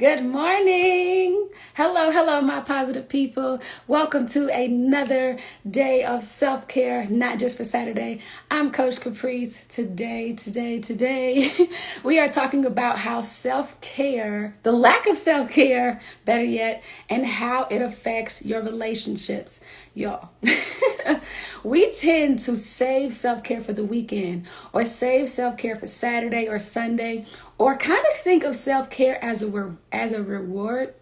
Good morning. Hello, my positive people. Welcome to another day of self care, not just for Saturday. I'm Coach Caprice. Today, we are talking about how self care, the lack of self care, better yet, and how it affects your relationships. Y'all, we tend to save self care for the weekend or save self care for Saturday or Sunday or kind of think of self-care as a reward.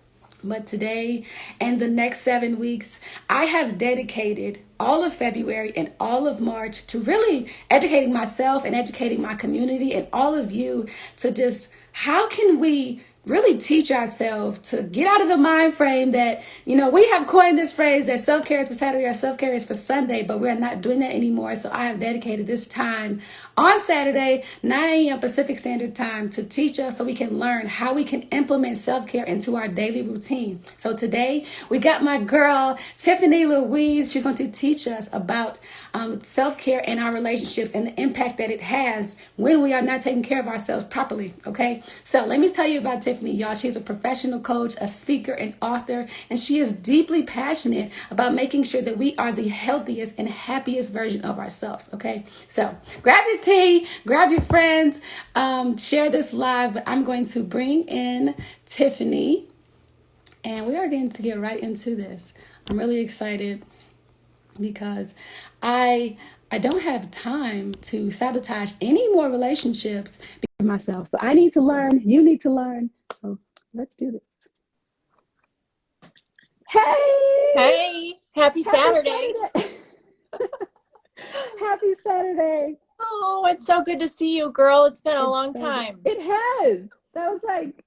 But today and the next 7 weeks, I have dedicated all of February and all of March to really educating myself and educating my community and all of you to just how can we really teach ourselves to get out of the mind frame that, we have coined this phrase that self-care is for Saturday or self-care is for Sunday, but we're not doing that anymore. So I have dedicated this time on Saturday, 9 a.m. Pacific Standard Time to teach us so we can learn how we can implement self-care into our daily routine. So today we got my girl, Tiffany Louise. She's going to teach us about self-care in our relationships and the impact that it has when we are not taking care of ourselves properly. Okay. So let me tell you about Tiffany, y'all. She's a professional coach, a speaker, and author, and she is deeply passionate about making sure that we are the healthiest and happiest version of ourselves. Okay. So grab your tea, grab your friends, share this live, but I'm going to bring in Tiffany and we are going to get right into this. I'm really excited because I don't have time to sabotage any more relationships because of myself. So I need to learn. You need to learn. So let's do this. Hey! Hey! Happy Saturday! Saturday. Happy Saturday! Oh, it's so good to see you, girl. It's been a long time. It has. That was like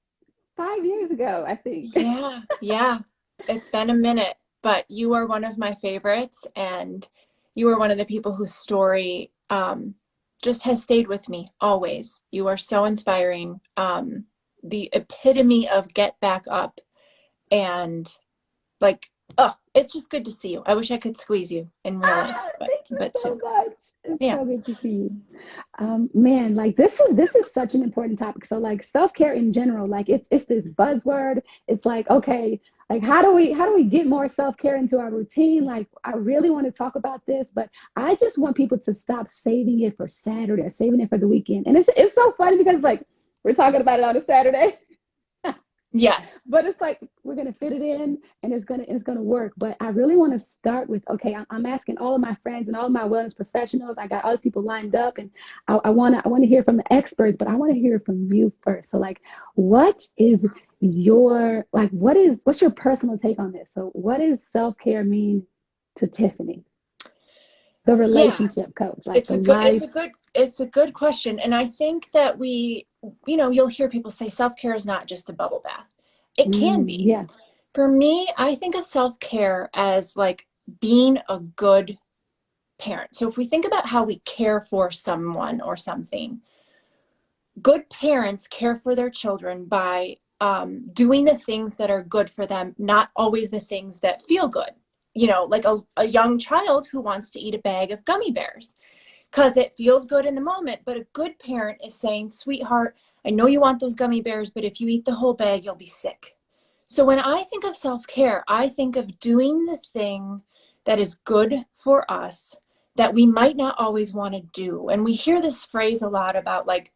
5 years ago, I think. Yeah. It's been a minute, but you are one of my favorites, and you are one of the people whose story just has stayed with me always. You are so inspiring. The epitome of get back up, and it's just good to see you. I wish I could squeeze you in real life, Thank you but so soon. much. It's Yeah. so good to see you. Man, like this is such an important topic. So like self-care in general, like it's this buzzword. It's like, okay, like how do we get more self-care into our routine? Like I really want to talk about this, but I just want people to stop saving it for Saturday or saving it for the weekend. And it's so funny because like we're talking about it on a Saturday. Yes. But it's like we're gonna fit it in and it's gonna work. But I really want to start with, okay, I'm asking all of my friends and all of my wellness professionals. I got other people lined up, and I wanna hear from the experts, but I want to hear from you first. So like what is what's your personal take on this? So what does self-care mean to Tiffany, the Yeah. relationship coach, like the life? It's a good question. And I think that you'll hear people say self-care is not just a bubble bath. It can be. Yeah. For me, I think of self-care as like being a good parent. So if we think about how we care for someone or something, good parents care for their children by doing the things that are good for them, not always the things that feel good. Like a young child who wants to eat a bag of gummy bears because it feels good in the moment. But a good parent is saying, sweetheart, I know you want those gummy bears, but if you eat the whole bag, you'll be sick. So when I think of self-care, I think of doing the thing that is good for us that we might not always want to do. And we hear this phrase a lot about like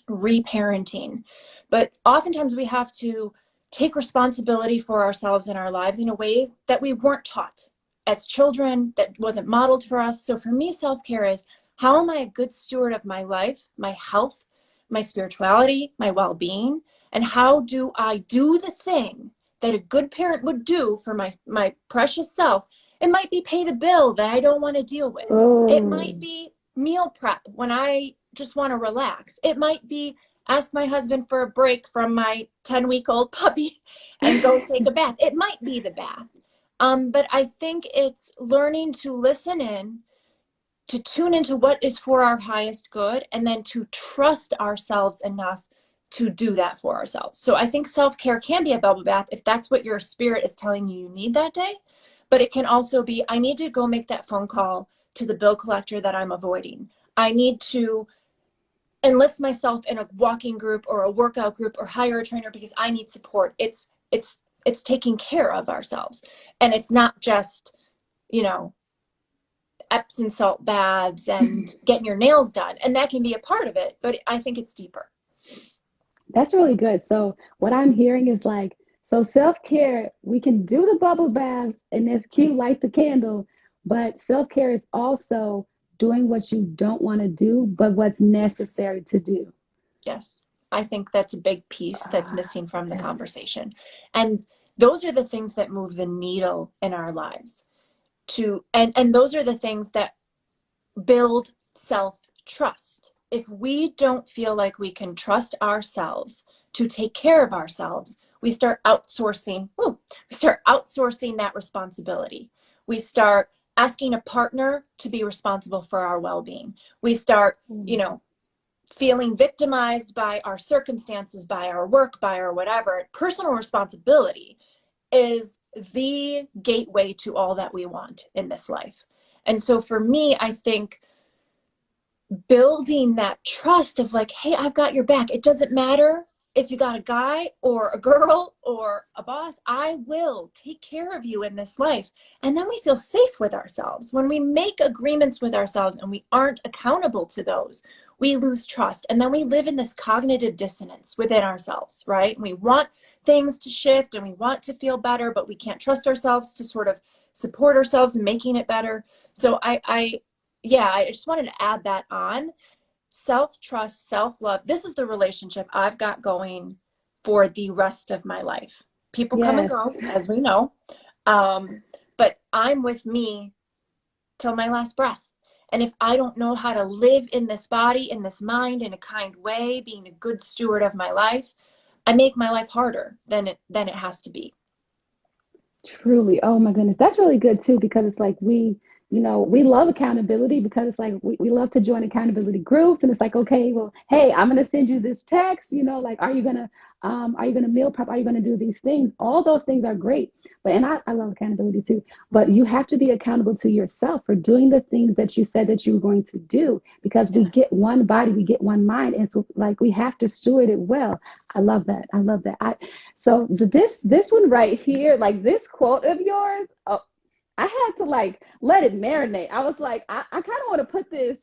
reparenting, but oftentimes we have to take responsibility for ourselves and our lives in a ways that we weren't taught as children, that wasn't modeled for us. So for me, self-care is how am I a good steward of my life, my health, my spirituality, my well-being, and how do I do the thing that a good parent would do for my precious self? It might be pay the bill that I don't want to deal with. It Oh. might be meal prep when I just want to relax. It might be ask my husband for a break from my 10-week-old puppy and go take a bath. It might be the bath. But I think it's learning to listen in, to tune into what is for our highest good, and then to trust ourselves enough to do that for ourselves. So I think self-care can be a bubble bath if that's what your spirit is telling you need that day. But it can also be, I need to go make that phone call to the bill collector that I'm avoiding. I need to enlist myself in a walking group or a workout group or hire a trainer because I need support. It's taking care of ourselves. And it's not just, you know, Epsom salt baths and getting your nails done. And that can be a part of it, but I think it's deeper. That's really good. So what I'm hearing is like, so self-care, we can do the bubble bath and it's cute, light the candle, but self-care is also doing what you don't want to do, but what's necessary to do. Yes. I think that's a big piece that's Ah, missing from the yes. conversation. And those are the things that move the needle in our lives and those are the things that build self-trust. If we don't feel like we can trust ourselves to take care of ourselves, we start outsourcing. We start outsourcing that responsibility. We start asking a partner to be responsible for our well-being. We start, you Mm. know, feeling victimized by our circumstances, by our work, by our whatever. Personal responsibility is the gateway to all that we want in this life. And so for me, I think building that trust of like, hey, I've got your back. It doesn't matter if you got a guy or a girl or a boss, I will take care of you in this life. And then we feel safe with ourselves. When we make agreements with ourselves and we aren't accountable to those, we lose trust. And then we live in this cognitive dissonance within ourselves, right? And we want things to shift and we want to feel better, but we can't trust ourselves to sort of support ourselves in making it better. So yeah, I just wanted to add that on. Self-trust, self-love. This is the relationship I've got going for the rest of my life. People come and Yes. go, as we know. But I'm with me till my last breath. And if I don't know how to live in this body, in this mind, in a kind way, being a good steward of my life, I make my life harder than it has to be. Truly. Oh my goodness. That's really good too, because it's like we love accountability because it's like we love to join accountability groups and it's like, okay, well, hey, I'm gonna send you this text, like, are you gonna meal prep? Are you gonna do these things? All those things are great. But and I love accountability too. But you have to be accountable to yourself for doing the things that you said that you were going to do because we Yes. get one body, we get one mind. And so like we have to steward it well. I love that. I love that. So this one right here, like this quote of yours, oh, I had to like let it marinate. I was like, I kind of want to put this.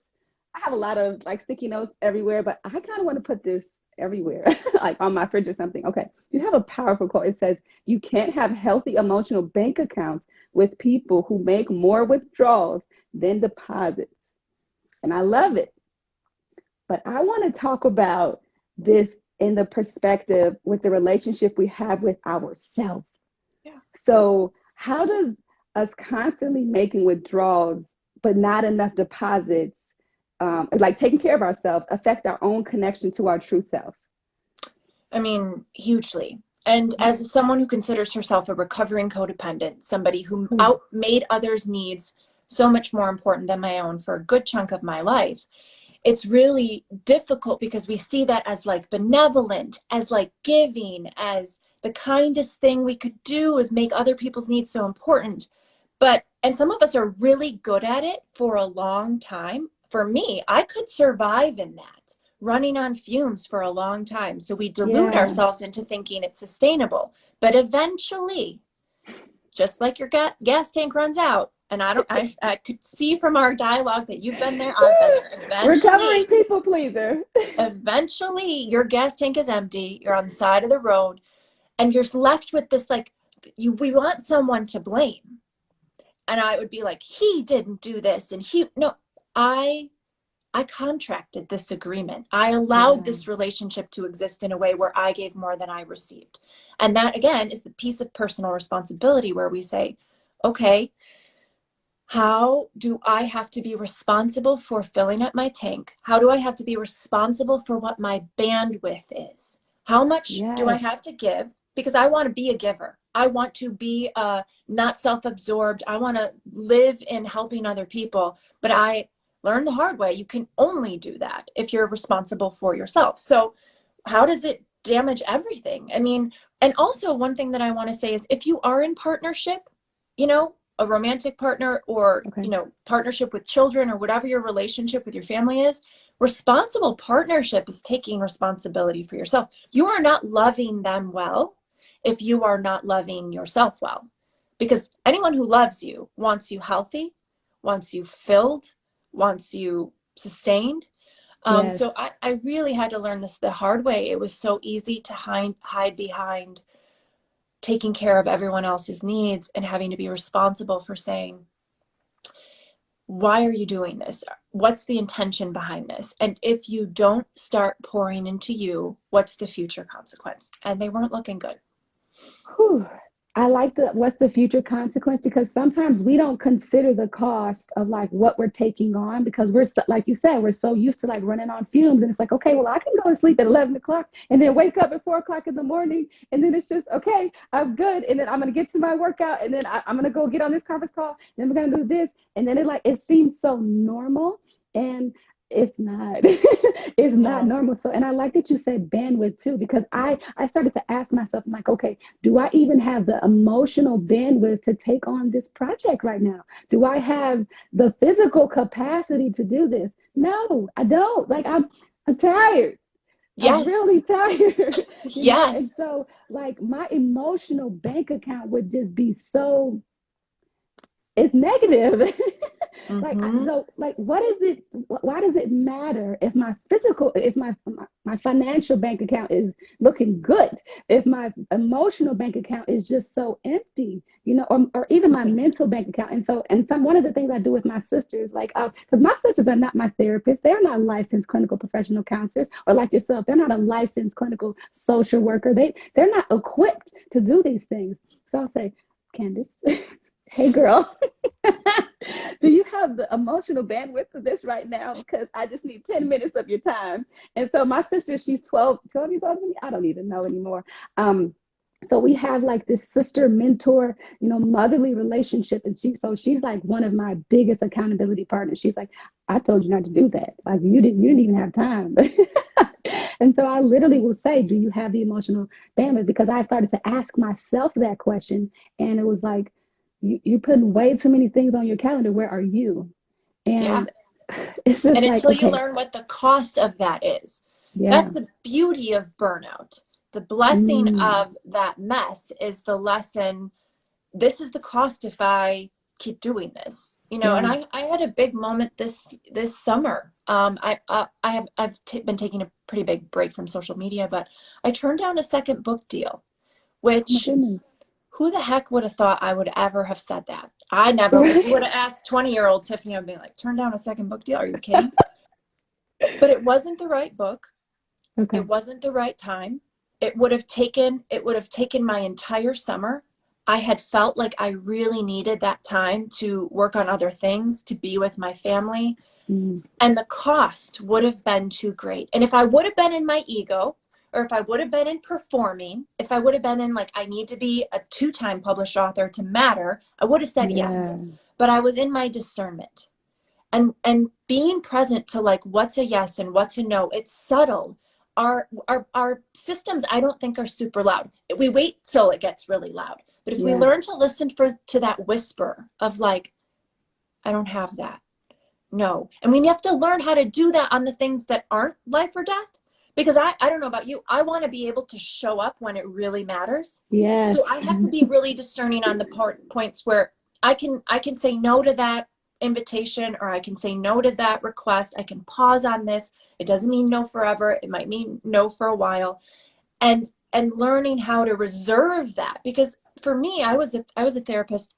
I have a lot of like sticky notes everywhere, but I kind of want to put this everywhere, like on my fridge or something. Okay, you have a powerful quote. It says, "You can't have healthy emotional bank accounts with people who make more withdrawals than deposits." And I love it. But I want to talk about this in the perspective with the relationship we have with ourselves. Yeah. So, how does us constantly making withdrawals but not enough deposits, like taking care of ourselves, affect our own connection to our true self? I mean, hugely. And Yeah. as someone who considers herself a recovering codependent, somebody who Ooh. outmade others' needs so much more important than my own for a good chunk of my life, it's really difficult because we see that as like benevolent, as like giving, as the kindest thing we could do is make other people's needs so important. And some of us are really good at it for a long time. For me, I could survive in that, running on fumes for a long time. So we delude Yeah. ourselves into thinking it's sustainable. But eventually, just like your gas tank runs out, and I could see from our dialogue that you've been there, I've been there. Recovering people pleaser. Eventually, your gas tank is empty. You're on the side of the road, and you're left with this like, we want someone to blame. And I would be like, he didn't do this, and no, I I contracted this agreement. I allowed Yeah. this relationship to exist in a way where I gave more than I received. And that, again, is the piece of personal responsibility where we say, okay, how do I have to be responsible for filling up my tank? How do I have to be responsible for what my bandwidth is? How much do I Yes. have to give? Because I want to be a giver. I want to be not self-absorbed. I want to live in helping other people. But I learned the hard way. You can only do that if you're responsible for yourself. So how does it damage everything? I mean, and also one thing that I want to say is if you are in partnership, a romantic partner or, Okay. partnership with children or whatever your relationship with your family is, Responsible partnership is taking responsibility for yourself. You are not loving them well if you are not loving yourself well. Because anyone who loves you wants you healthy, wants you filled, wants you sustained. Yes. So I really had to learn this the hard way. It was so easy to hide behind taking care of everyone else's needs and having to be responsible for saying, why are you doing this? What's the intention behind this? And if you don't start pouring into you, what's the future consequence? And they weren't looking good. Whew. I like the what's the future consequence, because sometimes we don't consider the cost of like what we're taking on, because we're so, like you said, we're so used to like running on fumes, and it's like, okay, well, I can go and sleep at 11 o'clock and then wake up at 4 o'clock in the morning, and then it's just okay, I'm good, and then I'm gonna get to my workout, and then I'm gonna go get on this conference call, and then we're gonna do this, and then it seems so normal, and it's not. It's not No. normal. So, and I like that you said bandwidth too, because I started to ask myself, I'm like, okay, do I even have the emotional bandwidth to take on this project right now? Do I have the physical capacity to do this? No, I don't. Like I'm tired. I'm Yes. really tired, and Yes. so like my emotional bank account would just be so, it's negative. Mm-hmm. So like what is it, why does it matter if my physical, if my financial bank account is looking good, if my emotional bank account is just so empty, or even my mental bank account? And so, and some one of the things I do with my sisters, like because my sisters are not my therapists, they're not licensed clinical professional counselors, or like yourself, they're not a licensed clinical social worker, they're not equipped to do these things. So I'll say, Candace, hey girl, do you have the emotional bandwidth for this right now? Because I just need 10 minutes of your time. And so my sister, she's 12 years older than me. I don't even know anymore. So we have like this sister mentor, motherly relationship. And she's like one of my biggest accountability partners. She's like, I told you not to do that. Like you didn't even have time. And so I literally will say, do you have the emotional bandwidth? Because I started to ask myself that question, and it was like, you're putting way too many things on your calendar. Where are you? Yeah. And it's just And like, until you okay, learn what the cost of that is, yeah, that's the beauty of burnout. The blessing mm, of that mess is the lesson. This is the cost if I keep doing this, and yeah, I had a big moment this summer. I've been taking a pretty big break from social media, but I turned down a second book deal, oh my which goodness. who the heck would have thought I would ever have said that? I never. If you would have asked 20-year-old Tiffany, I'd be like, turn down a second book deal? Are you kidding? But it wasn't the right book. It Okay. wasn't the right time. It would have taken my entire summer. I had felt like I really needed that time to work on other things, to be with my family, Mm, and the cost would have been too great. And if I would have been in my ego, or if I would have been in performing, if I would have been in like I need to be a two-time published author to matter, I would have said yes. yeah, But I was in my discernment, and being present to like what's a yes and what's a no. It's subtle. Our systems, I don't think, are super loud. We wait till it gets really loud, but if we yeah, learn to listen to that whisper of like, I don't have that, no. And we have to learn how to do that on the things that aren't life or death, because I don't know about you, I want to be able to show up when it really matters. yes, So I have to be really discerning on the points where I can say no to that invitation, or I can say no to that request. I can pause on this. It doesn't mean no forever. It might mean no for a while. And learning how to reserve that, because for me, I was a therapist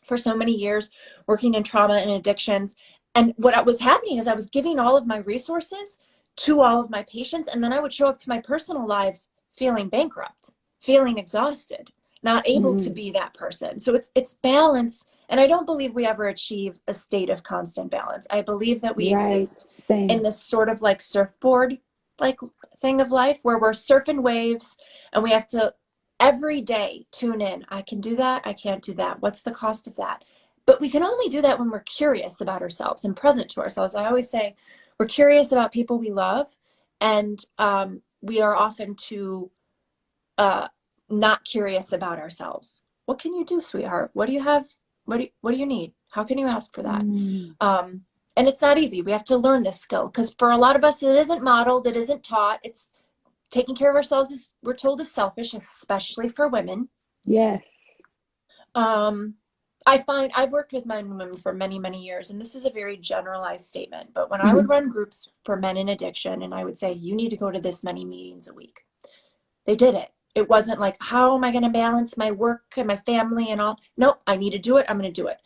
for so many years, working in trauma and addictions. And what was happening is I was giving all of my resources to all of my patients, and then I would show up to my personal lives feeling bankrupt, feeling exhausted, not able to mm, be that person. So it's balance. And I don't believe we ever achieve a state of constant balance. I believe that we right, exist in same, this sort of like surfboard like thing of life where we're surfing waves, and we have to every day tune in. I can do that. I can't do that. What's the cost of that? But we can only do that when we're curious about ourselves and present to ourselves. I always say we're curious about people we love, and we are often too uh, not curious about ourselves. What can you do, sweetheart? What do you have? What do you need? How can you ask for that? mm, Um, And it's not easy. We have to learn this skill because for a lot of us, it isn't modeled, it isn't taught. It's taking care of ourselves is, we're told, is selfish, especially for women. Yes. Um, I find I've worked with men and women for many, many years, and this is a very generalized statement, but when I would Hmm. run groups for men in addiction and I would say, you need to go to this many meetings a week, they did it. It wasn't like, how am I going to balance my work and my family and all? No, I need to do it. I'm going to do it.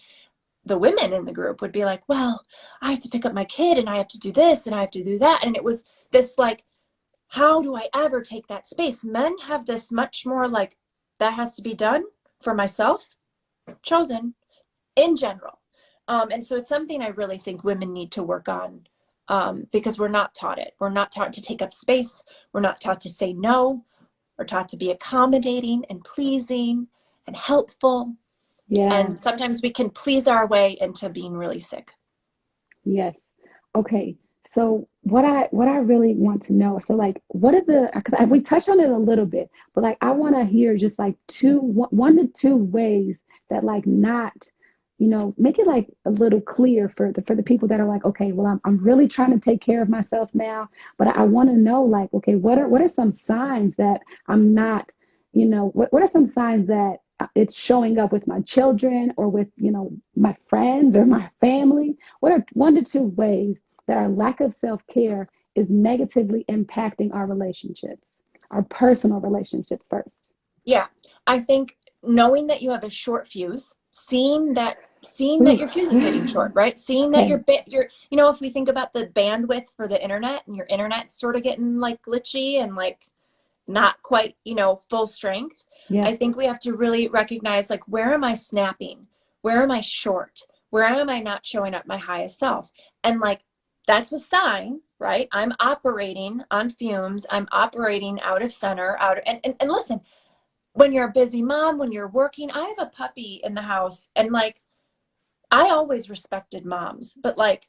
The women in the group would be like, well, I have to pick up my kid and I have to do this and I have to do that. And it was this like, how do I ever take that space? Men have this much more like, that has to be done for myself, chosen in general. And so it's something I really think women need to work on, because we're not taught it. We're not taught to take up space. We're not taught to say no. We're taught to be accommodating and pleasing and helpful. Yeah. And sometimes we can please our way into being really sick. Yes. Okay. So what I really want to know, so like what are the, because we touched on it a little bit, but like I want to hear just like one to two ways that like not, make it like a little clear for the people that are like, okay, well I'm really trying to take care of myself now, but I want to know like, okay, what are some signs that I'm not, what are some signs that it's showing up with my children or with, my friends or my family? What are one to two ways that our lack of self-care is negatively impacting our relationships, our personal relationships first? Yeah, I think knowing that you have a short fuse, seeing that Ooh. your fuse is getting short, right? Seeing that Okay. if we think about the bandwidth for the internet and your internet's sort of getting like glitchy and like not quite, full strength, Yes. I think we have to really recognize like, where am I snapping? Where am I short? Where am I not showing up my highest self? And like, that's a sign, right? I'm operating on fumes. I'm operating out of center, and listen, when you're a busy mom, when you're working, I have a puppy in the house and like, I always respected moms, but like,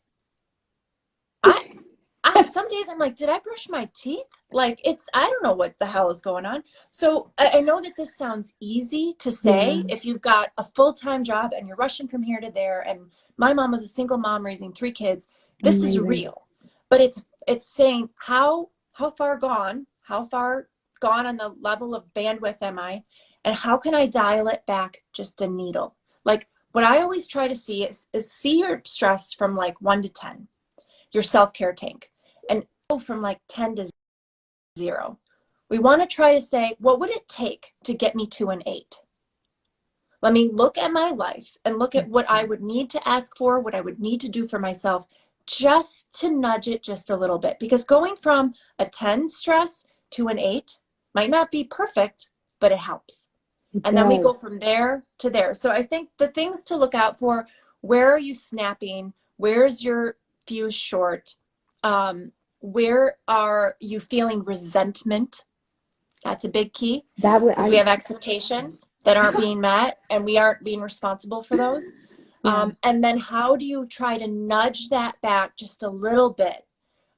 I some days I'm like, did I brush my teeth? Like I don't know what the hell is going on. So I know that this sounds easy to Yeah. say if you've got a full-time job and you're rushing from here to there. And my mom was a single mom raising three kids. This is Amazing. real, but it's saying how far gone, on the level of bandwidth am I, and how can I dial it back just a needle? Like what I always try to see is see your stress from like 1 to 10, your self-care tank, and go from like 10 to 0. We want to try to say, what would it take to get me to an 8? Let me look at my life and look at what I would need to ask for, what I would need to do for myself, just to nudge it just a little bit. Because going from a 10 stress to an 8 might not be perfect, but it helps. It And then we does. go from there to there. So I think the things to look out for: where are you snapping? Where's your fuse short? Where are you feeling resentment? That's a big key, That would because we I have expectations that aren't being met and we aren't being responsible for those. yeah. And then how do you try to nudge that back just a little bit?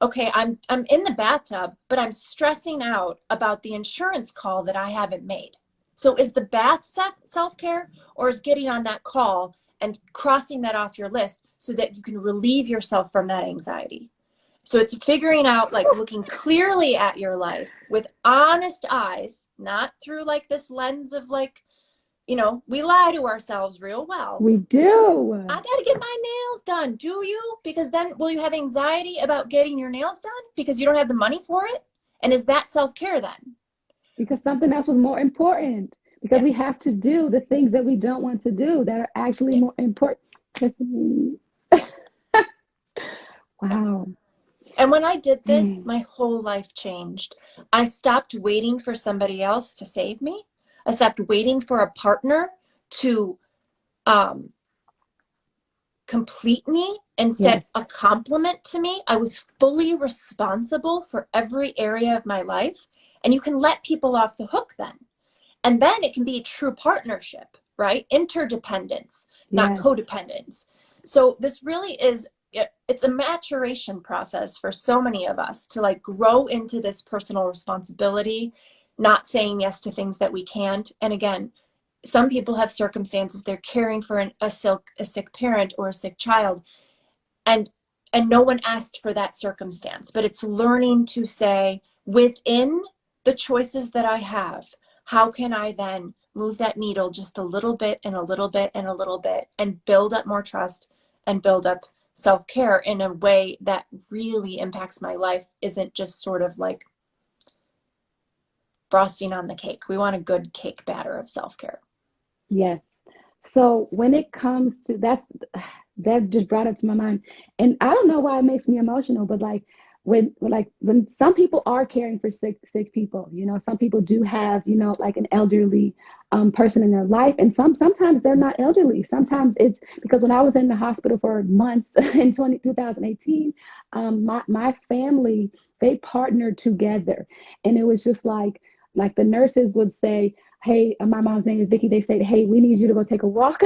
Okay, I'm in the bathtub, but I'm stressing out about the insurance call that I haven't made. So is the bath self-care, or is getting on that call and crossing that off your list so that you can relieve yourself from that anxiety? So it's figuring out, like, looking clearly at your life with honest eyes, not through like this lens of like, we lie to ourselves real well. We I do. got to get my nails done. Do you? Because then will you have anxiety about getting your nails done because you don't have the money for it? And is that self-care then? Because something else was more important. Because we Yes. have to do the things that we don't want to do that are actually more Yes. important. Tiffany. Yeah. Wow. And when I did this, Man. my whole life changed. I stopped waiting for somebody else to save me. I stopped waiting for a partner to um, complete me and Yes. set a compliment to me. I was fully responsible for every area of my life. And you can let people off the hook then. And then it can be a true partnership, right? Interdependence, not Yes. codependence. So this really is, it's a maturation process for so many of us to like grow into this personal responsibility, not saying yes to things that we can't. And again, some people have circumstances they're caring for a sick parent or a sick child, and And no one asked for that circumstance, but it's learning to say, within the choices that I have, how can I then move that needle just a little bit and a little bit and a little bit and build up more trust and build up self-care in a way that really impacts my life, isn't just sort of like frosting on the cake. We want a good cake batter of self-care. Yes. So when it comes to that just brought it to my mind. And I don't know why it makes me emotional, but when some people are caring for sick people, some people do have, like an elderly person in their life. And sometimes they're not elderly. Sometimes it's because when I was in the hospital for months in 2018, my family, they partnered together. And it was just like the nurses would say, hey, my mom's name is Vicky. They say, hey, we need you to go take a walk.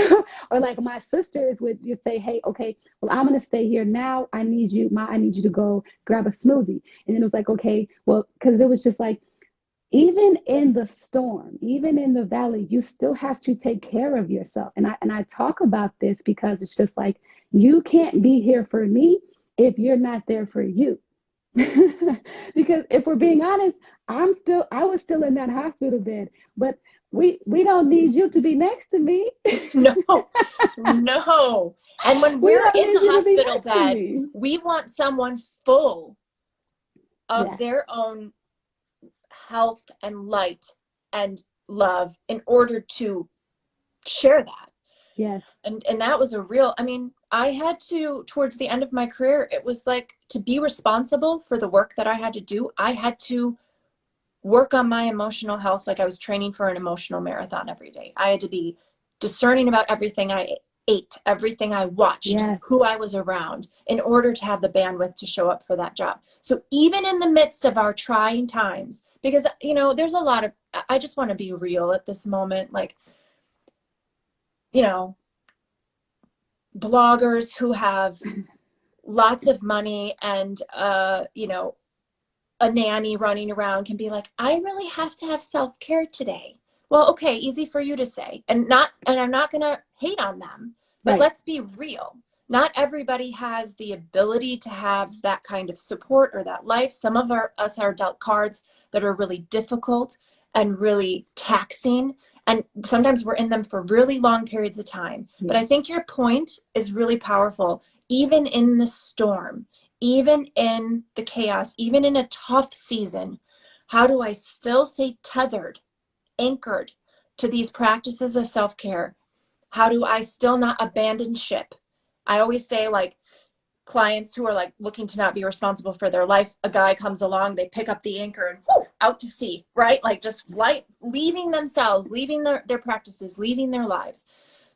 Or like my sisters would just say, hey, okay, well, I'm gonna stay here now. I need you to go grab a smoothie. And then it was like, okay, well, because it was just like, even in the storm, even in the valley, you still have to take care of yourself. And I talk about this because it's just like, you can't be here for me if you're not there for you. Because if we're being honest, I was still in that hospital bed, but we don't need you to be next to me. No, no. And when We we're don't in the need you to be hospital next to bed, me. we want someone full of Yes, their own health and light and love in order to share that. yes, And that was a real, I mean, I had to, towards the end of my career, it was like, to be responsible for the work that I had to do, I had to work on my emotional health. Like I was training for an emotional marathon every day. I had to be discerning about everything I ate, everything I watched, yes. who I was around, in order to have the bandwidth to show up for that job. So even in the midst of our trying times, because, there's a lot of, I just want to be real at this moment. Like, you know, bloggers who have lots of money and, a nanny running around can be like, I really have to have self-care today. Well, okay, easy for you to say. And I'm not going to hate on them, but Right. let's be real. Not everybody has the ability to have that kind of support or that life. Some of us are dealt cards that are really difficult and really taxing. And sometimes we're in them for really long periods of time. But Yes, I think your point is really powerful. Even in the storm, even in the chaos, even in a tough season, how do I still stay tethered, anchored to these practices of self-care? How do I still not abandon ship? I always say, like, clients who are like looking to not be responsible for their life, a guy comes along, they pick up the anchor and whoo, out to sea, right? Like just flight, leaving themselves, leaving their practices, leaving their lives.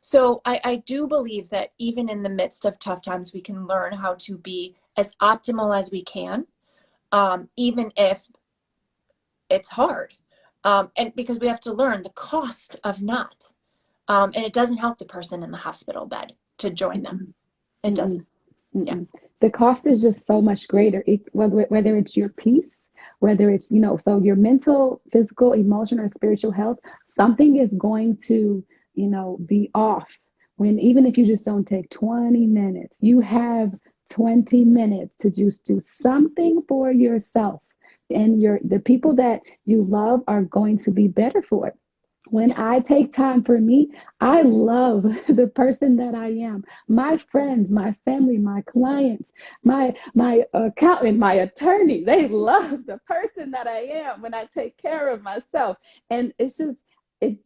So I do believe that even in the midst of tough times, we can learn how to be as optimal as we can, even if it's hard. And because we have to learn the cost of not. And it doesn't help the person in the hospital bed to join them. mm-mm, It mm-mm, doesn't. Yeah. mm-mm. The cost is just so much greater. Whether it's your peace, whether it's, so your mental, physical, emotional, or spiritual health, something is going to, be off when, even if you just don't take 20 minutes, you have 20 minutes to just do something for yourself. And the people that you love are going to be better for it. When Yeah. I take time for me, I love the person that I am. My friends, my family, my clients, my accountant, my attorney, they love the person that I am when I take care of myself. And it's just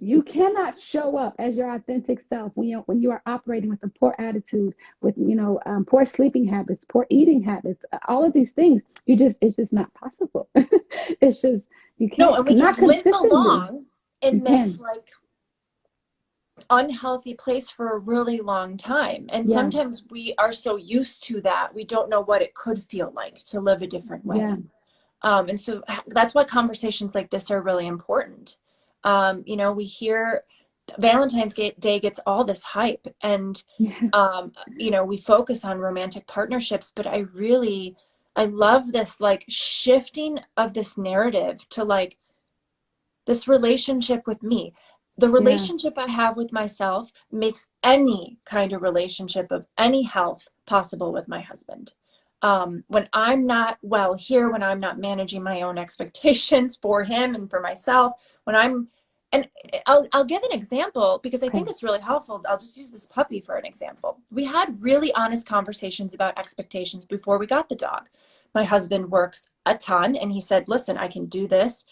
you cannot show up as your authentic self when you are operating with a poor attitude, with poor sleeping habits, poor eating habits, all of these things. It's just not possible. It's just you No, can't, and we can not limp consistently. along You in this can. like unhealthy place for a really long time. And Yeah, sometimes we are so used to that, we don't know what it could feel like to live a different yeah, way. And so that's why conversations like this are really important. We hear Valentine's Day gets all this hype, and yeah, we focus on romantic partnerships, but I love this like shifting of this narrative to like this relationship with me. The yeah, relationship I have with myself makes any kind of relationship of any health possible with my husband. when I'm not well here, when I'm not managing my own expectations for him and for myself, when I'm, and I'll give an example because I Okay. think it's really helpful. I'll just use this puppy for an example. We had really honest conversations about expectations before we got the dog. My husband works a ton and he said, listen, I can do this.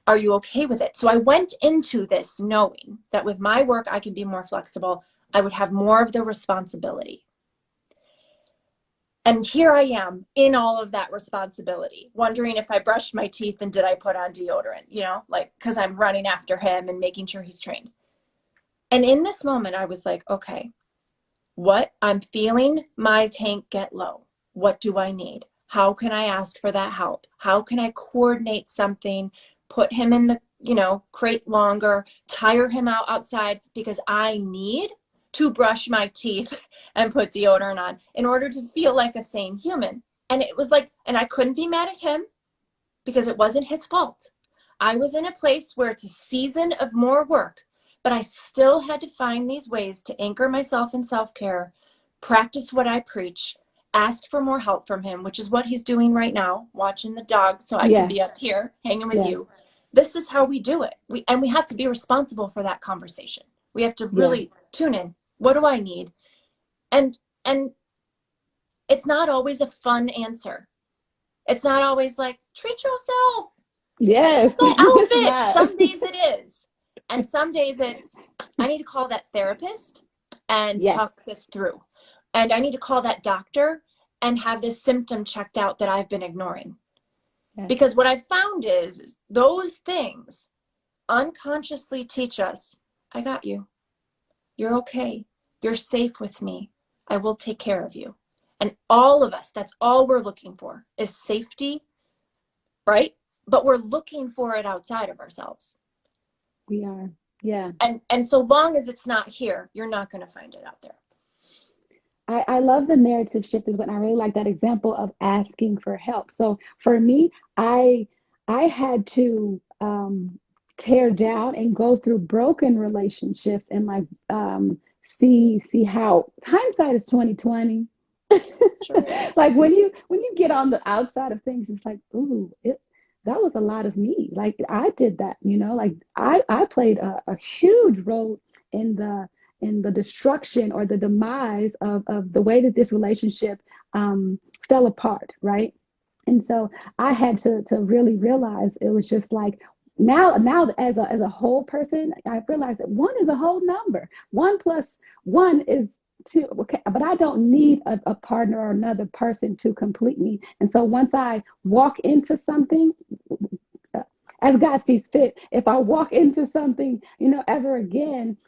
Are you okay with it? So I went into this knowing that with my work, I can be more flexible. I would have more of the responsibility. And here I am in all of that responsibility, wondering if I brushed my teeth and did I put on deodorant, like, because I'm running after him and making sure he's trained. And in this moment, I was like, okay, what I'm feeling my tank get low. What do I need? How can I ask for that help? How can I coordinate something, put him in the, crate longer, tire him out outside because I need to brush my teeth and put deodorant on in order to feel like a sane human. And it was like, and I couldn't be mad at him because it wasn't his fault. I was in a place where it's a season of more work, but I still had to find these ways to anchor myself in self-care, practice what I preach, ask for more help from him, which is what he's doing right now, watching the dog so I can Yeah. be up here hanging with Yeah. you. This is how we do it. We have to be responsible for that conversation. We have to Yeah. really tune in. What do I need? And it's not always a fun answer. It's not always like, treat yourself. Yes. The It's outfit. not. Some days it is. And some days it's, I need to call that therapist and Yes. talk this through. And I need to call that doctor and have this symptom checked out that I've been ignoring. Yes. Because what I've found is those things unconsciously teach us, I got you. You're okay. You're safe with me. I will take care of you. And all of us, that's all we're looking for is safety, right? But we're looking for it outside of ourselves. We are. Yeah. And so long as it's not here, you're not going to find it out there. I love the narrative shift is when I really like that example of asking for help. So for me, I had to tear down and go through broken relationships and like see how hindsight is 2020. Sure is. Like when you get on the outside of things, it's like, ooh, that was a lot of me. Like I did that, like I played a huge role in the destruction or the demise of the way that this relationship fell apart, right? And so I had to really realize it was just like now as a whole person, I realized that one is a whole number. One plus one is two. Okay, but I don't need a partner or another person to complete me. And so once I walk into something, as God sees fit, if I walk into something, ever again,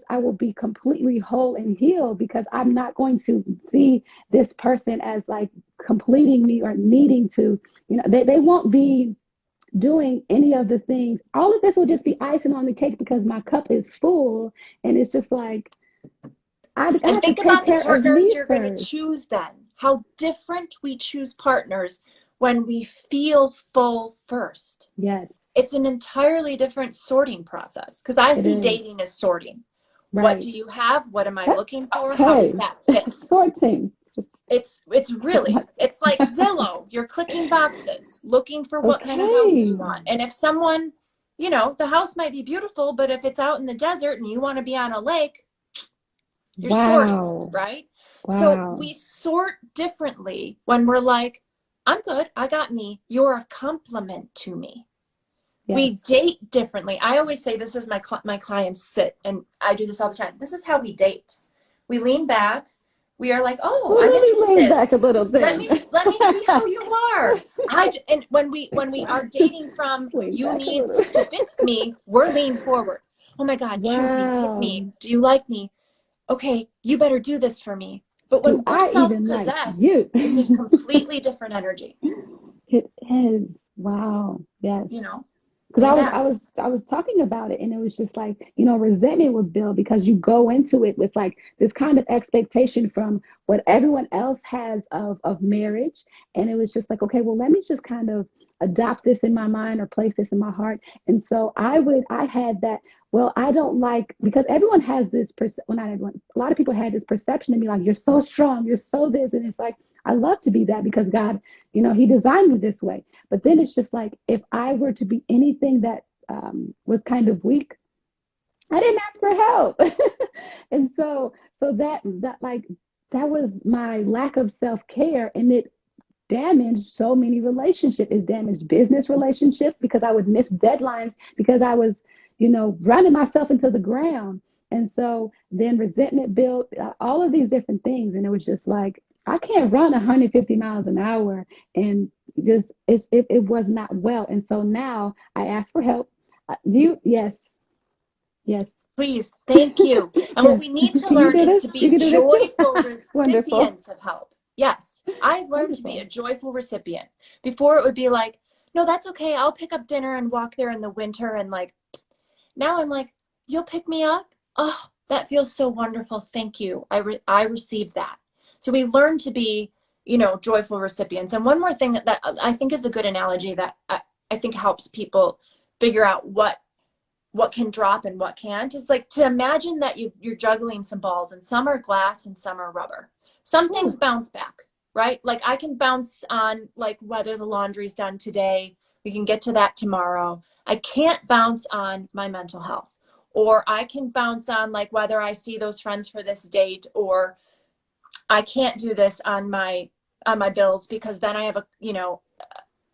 I will be completely whole and healed because I'm not going to see this person as like completing me or needing to, they won't be doing any of the things. All of this will just be icing on the cake because my cup is full. And it's just like, I And have to think take about the care of partners me you're going to first. choose then. How different we choose partners when we feel full first. Yes, It's an entirely different sorting process because I it see is. dating as sorting. What Right. do you have? What am I looking for? How does Okay. that fit? Sorting. Just It's get my really, it's like Zillow. You're clicking boxes, looking for what kind of house you okay. want. And if someone, the house might be beautiful, but if it's out in the desert and you want to be on a lake, you're sorting, Wow. right? So Wow. we sort differently when we're like, I'm good, I got me. You're a compliment to me. Yes. We date differently. I always say this is my clients sit, and I do this all the time. This is how we date. We lean back. We are like, oh, Well, I'm let me lean interested. back a little Let then. me let me see how you are. And when we are dating from Just lean you back a need little. to fix me, we're lean forward. Oh my God, choose me, pick me. Wow. Do you like me? Okay, you better do this for me. But Do when we're I even like self-possessed, you? it's a completely different energy. It is. Wow. Yes. Because Lean I was back. I was I was talking about it and it was just like, resentment would build because you go into it with like this kind of expectation from what everyone else has of marriage. And it was just like, okay, well, let me just kind of adopt this in my mind or place this in my heart. And so I had that, well, I don't like because everyone has this well, not everyone, a lot of people had this perception of me like you're so strong, you're so this. And it's like, I love to be that because God, he designed me this way. But then it's just like, if I were to be anything that was kind of weak, I didn't ask for help. And so that was my lack of self-care, and it damaged so many relationships. It damaged business relationships because I would miss deadlines because I was, running myself into the ground. And so then resentment built, all of these different things. And it was just like, I can't run 150 miles an hour and just, it was not well. And so now I ask for help. Yes, yes, Please, thank you. And what yes. we need to Can you learn do is this? to You be can do this too. joyful Wonderful. recipients of help. Yes, I've learned to be a Wonderful. joyful recipient. Before it would be like, no, that's okay. I'll pick up dinner and walk there in the winter. And like, now I'm like, you'll pick me up? Oh, that feels so wonderful. Thank you. I received that. So we learn to be, joyful recipients. And one more thing that I think is a good analogy that I think helps people figure out what can drop and what can't is like to imagine that you're juggling some balls, and some are glass and some are rubber. Some things Ooh, bounce back, right? Like I can bounce on like whether the laundry's done today. We can get to that tomorrow. I can't bounce on my mental health, or I can bounce on like whether I see those friends for this date, or I can't do this on my bills because then I have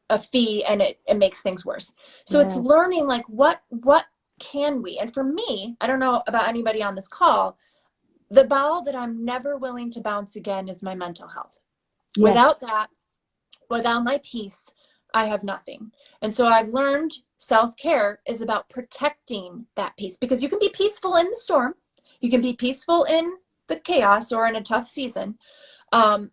a fee and it makes things worse. So it's yeah, learning like what can we? And for me, I don't know about anybody on this call, the ball that I'm never willing to bounce again is my mental health. yes, Without that, without my peace, I have nothing. And so I've learned self-care is about protecting that peace, because you can be peaceful in the storm, you can be peaceful in the chaos or in a tough season, and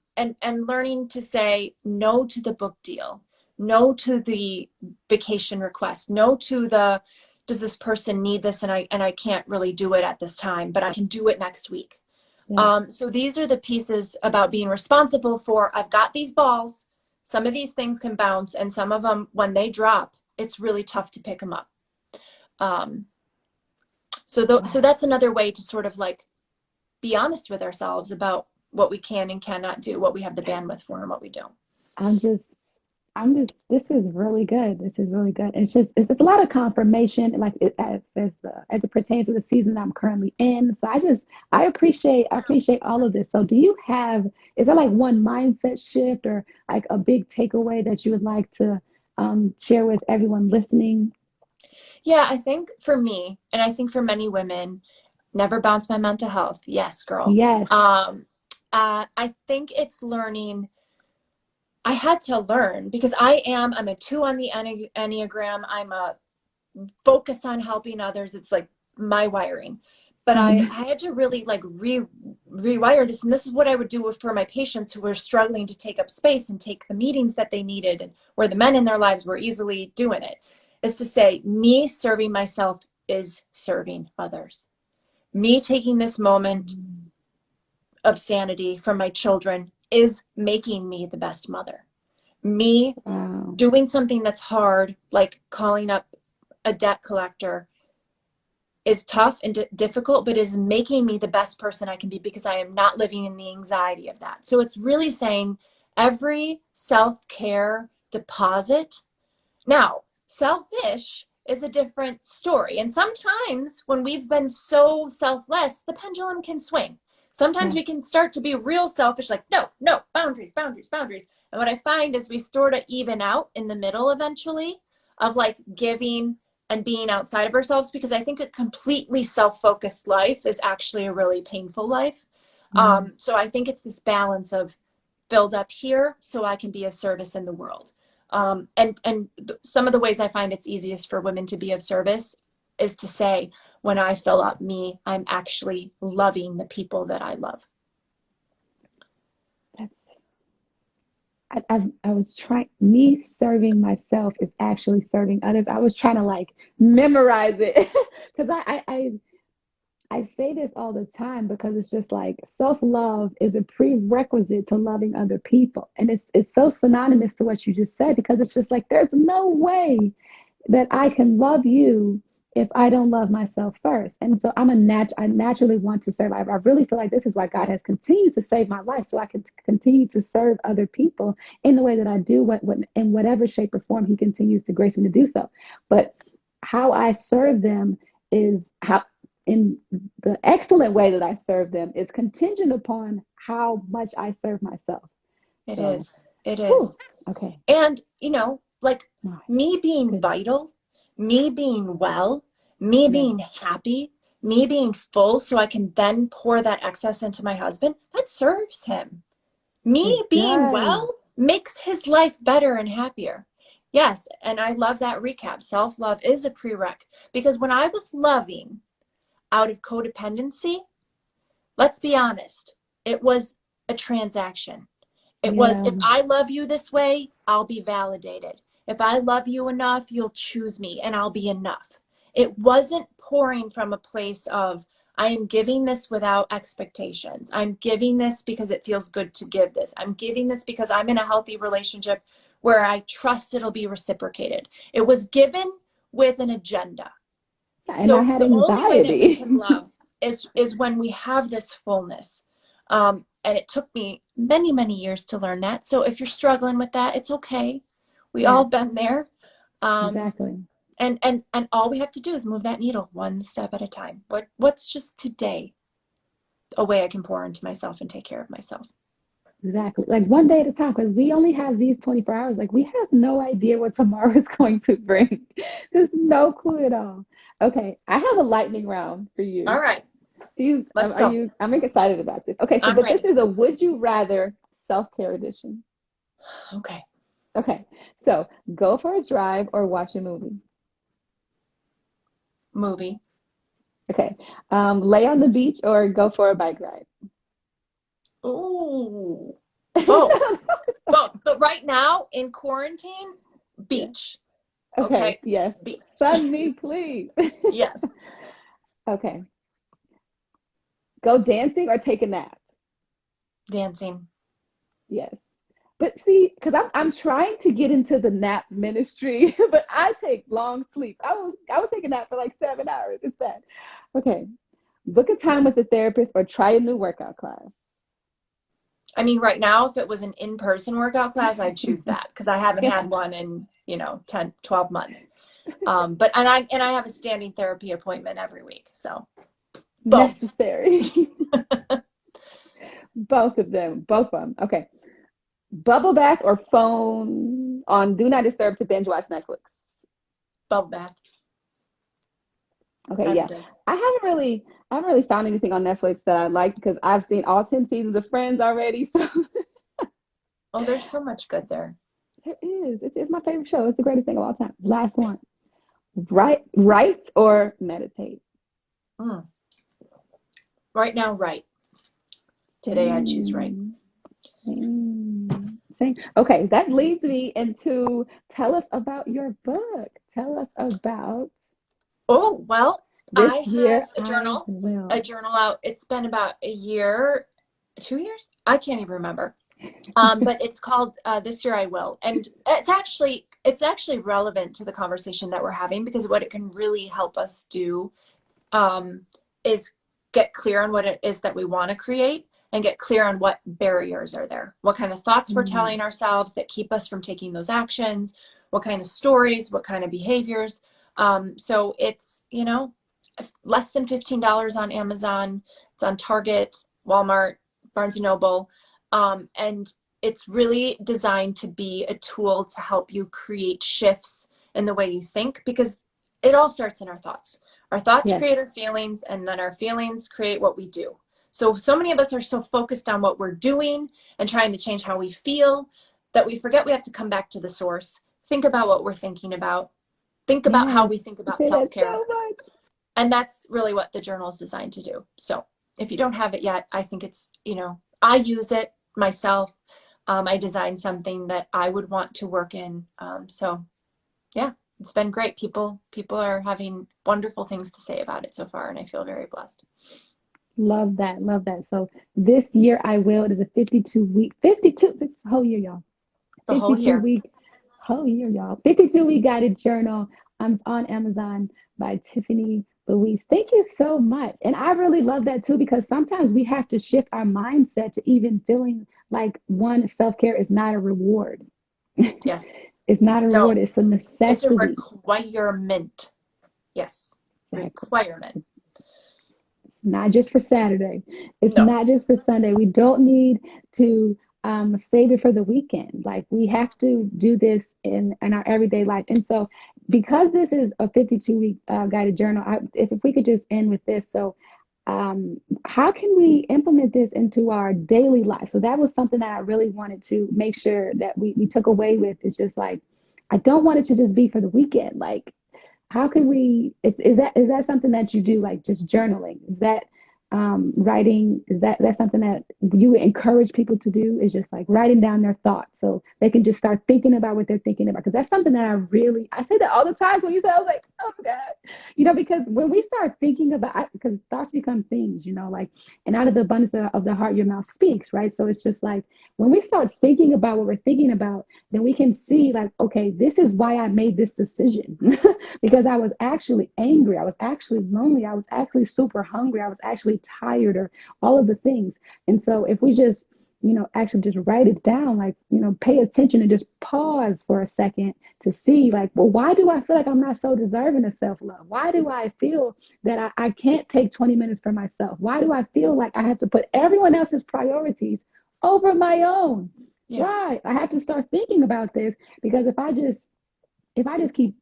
learning to say no to the book deal, no to the vacation request, no to the does this person need this, and I can't really do it at this time, but I can do it next week. yes. So these are the pieces about being responsible for, I've got these balls, some of these things can bounce, and some of them, when they drop, it's really tough to pick them up. Um, so Wow. that's another way to sort of like be honest with ourselves about what we can and cannot do, what we have the bandwidth for and what we don't. I'm just, this is really good. This is really good. It's just a lot of confirmation, like as it pertains to the season I'm currently in. So I appreciate all of this. So is there like one mindset shift or like a big takeaway that you would like to share with everyone listening? Yeah, I think for me, and I think for many women, never bounce my mental health. Yes, girl. Yes. I think it's learning. I had to learn because I'm a 2 on the Enneagram. I'm a focus on helping others. It's like my wiring. But Mhm. I had to really like rewire this. And this is what I would do for my patients who were struggling to take up space and take the meetings that they needed, and where the men in their lives were easily doing it, is to say, me serving myself is serving others. Me taking this moment of sanity from my children is making me the best mother. Me Wow. doing something that's hard, like calling up a debt collector, is tough and difficult, but is making me the best person I can be because I am not living in the anxiety of that. So it's really saying every self-care deposit. Now, selfish is a different story. And sometimes when we've been so selfless, the pendulum can swing. Sometimes Yeah. we can start to be real selfish, like, no, no, boundaries, boundaries, boundaries. And what I find is we sort of even out in the middle eventually of like giving and being outside of ourselves, because I think a completely self-focused life is actually a really painful life. Mm. So I think it's this balance of filled up here so I can be of service in the world. And some of the ways I find it's easiest for women to be of service is to say, when I fill up me, I'm actually loving the people that I love. That's I was trying, me serving myself is actually serving others. I was trying to like memorize it because I say this all the time because it's just like self-love is a prerequisite to loving other people. And it's so synonymous to what you just said, because it's just like there's no way that I can love you if I don't love myself first? And so I naturally want to serve. I really feel like this is why God has continued to save my life, so I can continue to serve other people in the way that I do, what in whatever shape or form He continues to grace me to do so. But how I serve them is how, in the excellent way that I serve them, is contingent upon how much I serve myself. It So, is. It is. whew, okay, And, you know, like oh, me being goodness, vital, me being well, me yes, being happy, me being full so I can then pour that excess into my husband, that serves him. it Me being does. well makes his life better and happier. Yes, and I love that recap. Self-love is a prereq because when I was loving out of codependency, let's be honest, it was a transaction. It was, Yeah, if I love you this way, I'll be validated. If I love you enough, you'll choose me and I'll be enough. It wasn't pouring from a place of, I am giving this without expectations. I'm giving this because it feels good to give this. I'm giving this because I'm in a healthy relationship where I trust it'll be reciprocated. It was given with an agenda. and I So had the only way that we anxiety. can love is when we have this fullness. And it took me many, many years to learn that. So if you're struggling with that, it's okay. We all Yes, been there. Um, exactly. and all we have to do is move that needle one step at a time. What's just today a way I can pour into myself and take care of myself? Exactly. Like one day at a time, because we only have these 24 hours. Like we have no idea what tomorrow is going to bring. There's no clue at all. Okay, I have a lightning round for All you. right, let's Are go. you, I'm excited about this. Okay, so, I'm but this ready. is a would you rather self-care edition. Okay. Okay, so go for a drive or watch a movie. Movie. Okay, lay on the beach or go for a bike ride. Ooh, both. Both. But right now in quarantine, Yeah. beach. Okay, Okay. yes. Beach. Sun me, please. Yes. Okay, go dancing or take a nap. Dancing. Yes. But see, because I'm trying to get into the nap ministry, but I take long sleep. I would take a nap for like 7 hours. It's bad. Okay. Book a time with a therapist or try a new workout class. I mean, right now, if it was an in-person workout class, I'd choose that because I haven't Yeah, had one in, 10, 12 months. But I have a standing therapy appointment every week. So both. necessary. Both of them. Both of them. Okay. Bubble bath or phone on Do Not Disturb to binge watch Netflix. Bubble bath Okay, every yeah. day. I haven't really found anything on Netflix that I like because I've seen all 10 seasons of Friends already. So Oh, there's so much good there. there is. It's my favorite show. It's the greatest thing of all time. Last one. Write or meditate. Mm. Right now, right. Today, I choose right. Same, same. Okay, that leads me into tell us about your book. Tell us about Oh, well, I this have year a I journal, will. out. It's been about a year, 2 years. I can't even remember. But it's called This Year I Will, and it's actually relevant to the conversation that we're having because what it can really help us do um, is get clear on what it is that we want to create and get clear on what barriers are there, what kind of thoughts we're telling Mm, ourselves that keep us from taking those actions, what kind of stories, what kind of behaviors. So it's, less than $15 on Amazon. It's on Target, Walmart, Barnes and Noble. And it's really designed to be a tool to help you create shifts in the way you think because it all starts in our thoughts. Our thoughts yes, create our feelings, and then our feelings create what we do. So many of us are so focused on what we're doing and trying to change how we feel that we forget we have to come back to the source. Think about what we're thinking about. Think about how yes. we think I about say that self-care. so much. And that's really what the journal is designed to do. So if you don't have it yet, I think it's, I use it myself. I designed something that I would want to work in. So yeah, it's been great. People are having wonderful things to say about it so far, and I feel very blessed. Love that. Love that. So this year I will. It is a 52 week, 52, it's a whole year, y'all. The whole 52 year. week, whole year, y'all. 52 week guided journal. on Amazon by Tiffany Louise. Thank you so much. And I really love that too, because sometimes we have to shift our mindset to even feeling like one, self-care is not a reward. Yes. It's not a No, reward, it's a it's a necessity. requirement. Yes. Exactly. Requirement. Not just for Saturday. It's No. not just for Sunday. We don't need to save it for the weekend. Like we have to do this in our everyday life. And so, because this is a 52-week guided journal, if we could just end with this. So, how can we implement this into our daily life? So that was something that I really wanted to make sure that we took away with. It's just like, I don't want it to just be for the weekend. Like, how can we, is that something that you do, like just journaling? Is that writing? Is that's something that you would encourage people to do? Is just like writing down their thoughts so they can just start thinking about what they're thinking about? Because that's something that I say that all the time. When you say, I was like, oh my God, because when we start thinking about, because thoughts become things, like, and out of the abundance of the heart, your mouth speaks, right? So it's just like, when we start thinking about what we're thinking about, then we can see like, okay, this is why I made this decision. Because I was actually angry. I was actually lonely. I was actually super hungry. I was actually tired, or all of the things. And so if we just, actually just write it down, like, pay attention and just pause for a second to see, like, well, why do I feel like I'm not so deserving of self-love? Why do I feel that I can't take 20 minutes for myself? Why do I feel like I have to put everyone else's priorities over my own? Yeah. Why? I have to start thinking about this, because if I just keep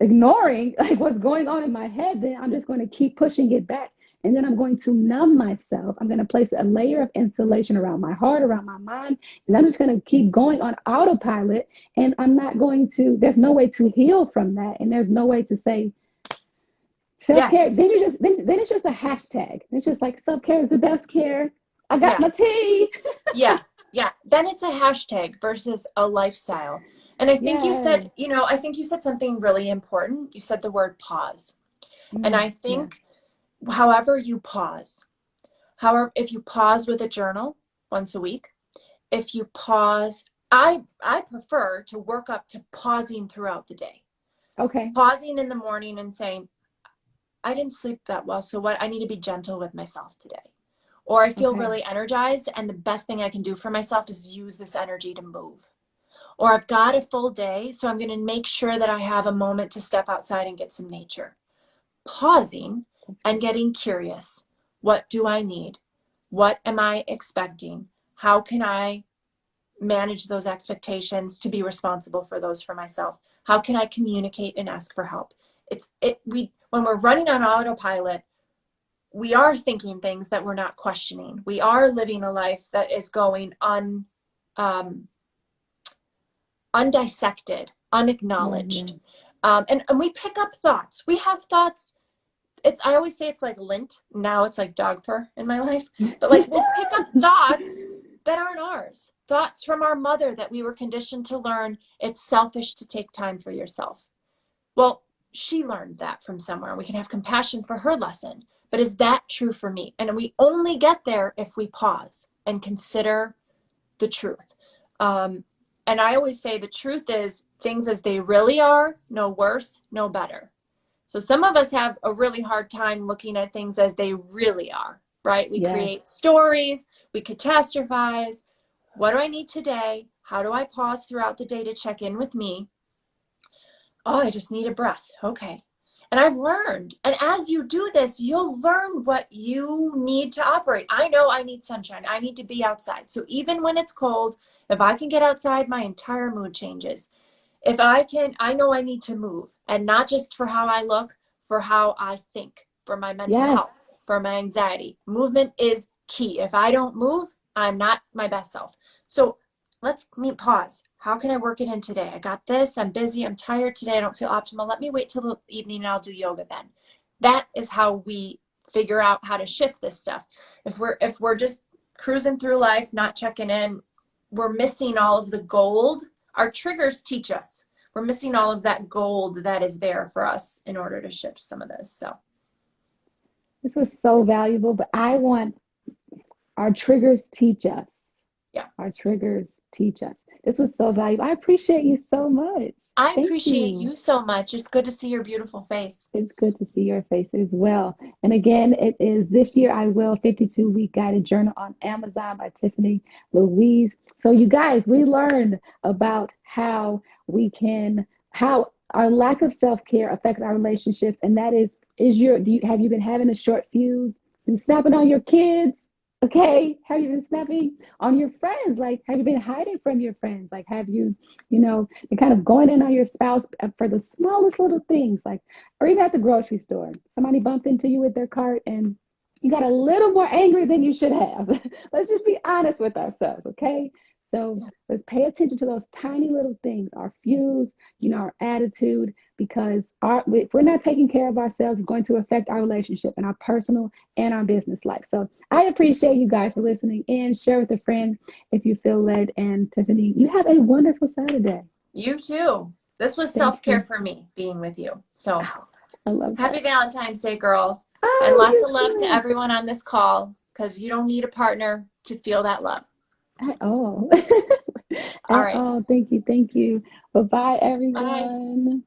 ignoring like what's going on in my head, then I'm just going to keep pushing it back. And then I'm going to numb myself. I'm going to place a layer of insulation around my heart, around my mind. And I'm just going to keep going on autopilot. And there's no way to heal from that. And there's no way to say self-care. Yes. Then it's just a hashtag. It's just like self-care is the best care. I got Yeah. my tea. Yeah. Yeah. Then it's a hashtag versus a lifestyle. And I think you Yes. said, I think you said something really important. You said the word pause. And I Yeah. think however you pause, however, if you pause with a journal once a week, if you pause, I prefer to work up to pausing throughout the day. Okay. Pausing in the morning and saying, I didn't sleep that well, so what? I need to be gentle with myself today. Or I feel Okay. really energized, and the best thing I can do for myself is use this energy to move. Or I've got a full day, so I'm going to make sure that I have a moment to step outside and get some nature. Pausing and getting curious. What do I need? What am I expecting? How can I manage those expectations to be responsible for those for myself? How can I communicate and ask for help? When we're running on autopilot, we are thinking things that we're not questioning. We are living a life that is going um, undissected, Yeah. Yeah. unacknowledged. And we pick up thoughts. We have thoughts. I always say it's like lint. Now it's like dog fur in my life. But like we'll pick up thoughts that aren't ours. Thoughts from our mother that we were conditioned to learn it's selfish to take time for yourself. Well, she learned that from somewhere. We can have compassion for her lesson. But is that true for me? And we only get there if we pause and consider the truth. Um, and I always say the truth is things as they really are, no worse, no better. So some of us have a really hard time looking at things as they really are, right? We Yes. create stories, we catastrophize. What do I need today? How do I pause throughout the day to check in with me? Oh, I just need a breath. Okay. And I've learned, and as you do this, you'll learn what you need to operate. I know I need sunshine. I need to be outside. So even when it's cold, if I can get outside, my entire mood changes. If I can, I know I need to move, and not just for how I look, for how I think, for my mental Yes. health, for my anxiety. Movement is key. If I don't move, I'm not my best self. So let's pause. How can I work it in today? I got this. I'm busy. I'm tired today. I don't feel optimal. Let me wait till the evening and I'll do yoga then. That is how we figure out how to shift this stuff. If we're just cruising through life, not checking in, we're missing all of the gold. Our triggers teach us. We're missing all of that gold that is there for us in order to shift some of this. So This was so valuable, but I want our triggers teach us. yeah. Our triggers teach us. This was so valuable. I appreciate you so much. I Thank appreciate you. you so much. It's good to see your beautiful face. It's good to see your face as well. And again, it is This Year I Will 52-week guided journal on Amazon by Tiffany Louise. So you guys, we learned about how our lack of self-care affects our relationships. And that have you been having a short fuse? Been snapping on your kids? Okay. Have you been snapping on your friends? Like, have you been hiding from your friends? Like, have you, been kind of going in on your spouse for the smallest little things? Like, or even at the grocery store, somebody bumped into you with their cart and you got a little more angry than you should have. Let's just be honest with ourselves, okay? So Yeah. let's pay attention to those tiny little things, our fuse, our attitude, because if we're not taking care of ourselves, it's going to affect our relationship and our personal and our business life. So I appreciate you guys for listening in. Share with a friend if you feel led. And Tiffany, you have a wonderful Saturday. You too. This was Thank self-care you. for me being with you. So Oh, I love happy that. Valentine's Day, girls. And Oh, lots you of love to too. everyone on this call because you don't need a partner to feel that love. At all. All At right. all. Thank you. Thank you. Bye bye, Bye. everyone.